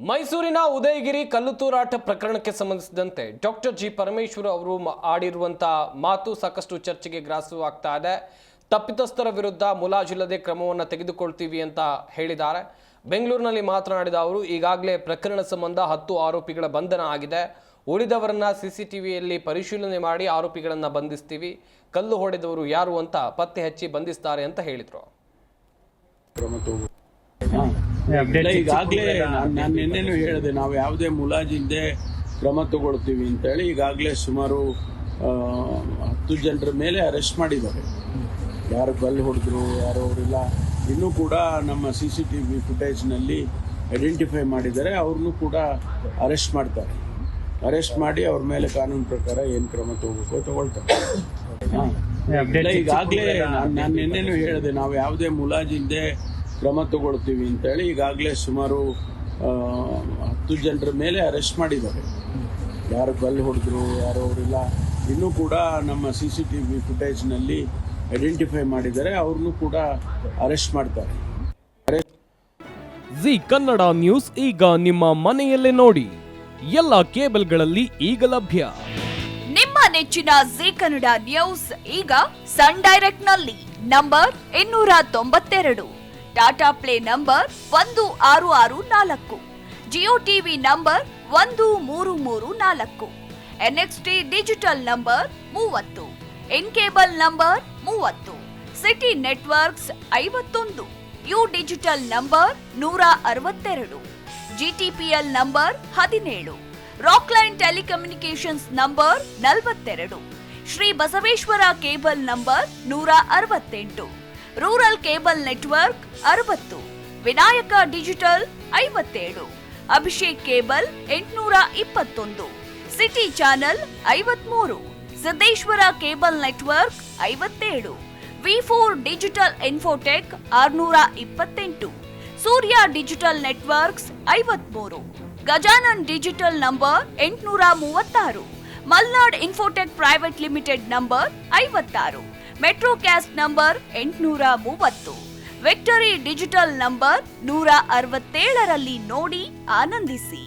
ಮೈಸೂರಿನ ಉದಯಗಿರಿ ಕಲ್ಲುತೂರಾಟ ಪ್ರಕರಣಕ್ಕೆ ಸಂಬಂಧಿಸಿದಂತೆ ಡಾಕ್ಟರ್ ಜಿ ಪರಮೇಶ್ವರ್ ಅವರು ಆಡಿರುವಂತಹ ಮಾತು ಸಾಕಷ್ಟು ಚರ್ಚೆಗೆ ಗ್ರಾಸವಾಗ್ತಾ ಇದೆ. ತಪ್ಪಿತಸ್ಥರ ವಿರುದ್ಧ ಮುಲಾಜಿಲ್ಲದೆ ಕ್ರಮವನ್ನು ತೆಗೆದುಕೊಳ್ತೀವಿ ಅಂತ ಹೇಳಿದ್ದಾರೆ. ಬೆಂಗಳೂರಿನಲ್ಲಿ ಮಾತನಾಡಿದ ಅವರು ಈಗಾಗಲೇ ಪ್ರಕರಣ ಸಂಬಂಧ 10 ಆರೋಪಿಗಳ ಬಂಧನ ಆಗಿದೆ. ಉಳಿದವರನ್ನ ಸಿಸಿಟಿವಿಯಲ್ಲಿ ಪರಿಶೀಲನೆ ಮಾಡಿ ಆರೋಪಿಗಳನ್ನು ಬಂಧಿಸ್ತೀವಿ. ಕಲ್ಲು ಹೊಡೆದವರು ಯಾರು ಅಂತ ಪತ್ತೆ ಹಚ್ಚಿ ಬಂಧಿಸ್ತಾರೆ ಅಂತ ಹೇಳಿದರು. ಈಗಾಗಲೇ ನಾನು ನಿನ್ನೆನೂ ಹೇಳಿದೆ, ನಾವು ಯಾವುದೇ ಮುಲಾಜಿಲ್ಲದೆ ಕ್ರಮ ತಗೊಳ್ತೀವಿ ಅಂತೇಳಿ. ಈಗಾಗಲೇ ಸುಮಾರು 10 ಜನರ ಮೇಲೆ ಅರೆಸ್ಟ್ ಮಾಡಿದ್ದಾರೆ. ಯಾರು ಕಲ್ಲು ಹೊಡೆದ್ರು ಯಾರು ಅವರಿಲ್ಲ ಇನ್ನೂ ಕೂಡ ನಮ್ಮ CCTV ಫುಟೇಜ್ನಲ್ಲಿ ಐಡೆಂಟಿಫೈ ಮಾಡಿದ್ದಾರೆ. ಅವ್ರನ್ನೂ ಕೂಡ ಅರೆಸ್ಟ್ ಮಾಡ್ತಾರೆ. ಅರೆಸ್ಟ್ ಮಾಡಿ ಅವ್ರ ಮೇಲೆ ಕಾನೂನು ಪ್ರಕಾರ ಏನು ಕ್ರಮ ತಗೋಬೇಕು ತಗೊಳ್ತಾರೆ. ಈಗಾಗಲೇ ನಾನು ನಿನ್ನೆನೂ ಹೇಳಿದೆ, ನಾವು ಯಾವುದೇ ಮುಲಾಜಿಲ್ಲದೆ ಕ್ರಮ ತಗೊಳ್ತೀವಿ ಅಂತೇಳಿ. ಈಗಾಗಲೇ ಸುಮಾರು 10 ಜನರ ಮೇಲೆ ಅರೆಸ್ಟ್ ಮಾಡಿದ್ದಾರೆ. ಯಾರು ಕಲ್ಲು ಹೊಡೆದ್ರು ಯಾರು ಅವರಿಲ್ಲ ಇನ್ನೂ ಕೂಡ ನಮ್ಮ CCTV ಫುಟೇಜ್ನಲ್ಲಿ ಐಡೆಂಟಿಫೈ ಮಾಡಿದ್ದಾರೆ. ಅವ್ರನ್ನೂ ಕೂಡ ಅರೆಸ್ಟ್ ಮಾಡ್ತಾರೆ. ಜಿ ಕನ್ನಡ ನ್ಯೂಸ್ ಈಗ ನಿಮ್ಮ ಮನೆಯಲ್ಲೇ ನೋಡಿ. ಎಲ್ಲ ಕೇಬಲ್ಗಳಲ್ಲಿ ಈಗ ಲಭ್ಯ. ನಿಮ್ಮ ನೆಚ್ಚಿನ ಜಿ ಕನ್ನಡ ನ್ಯೂಸ್ ಈಗ ಸನ್ ಡೈರೆಕ್ಟ್ ನಲ್ಲಿ number 292, Tata play number 1664, Jio TV number 1334, NXT digital number 30, in cable number 30, city networks 51, U digital number 162, GTPL number 17, Rockline telecommunications number 42, Shri Basaveshwara cable number 168, rural cable network 60, Vinayaka digital 57, Abhishek cable 821, city channel 53, Siddeshwara cable network 57, V4 digital Infotech 628, Surya digital networks 53, Gajanan digital number 836, Malnad Infotech Private Limited number 56, Metrocast number 830, Victory Digital number 167ರಲ್ಲಿ ನೋಡಿ ಆನಂದಿಸಿ.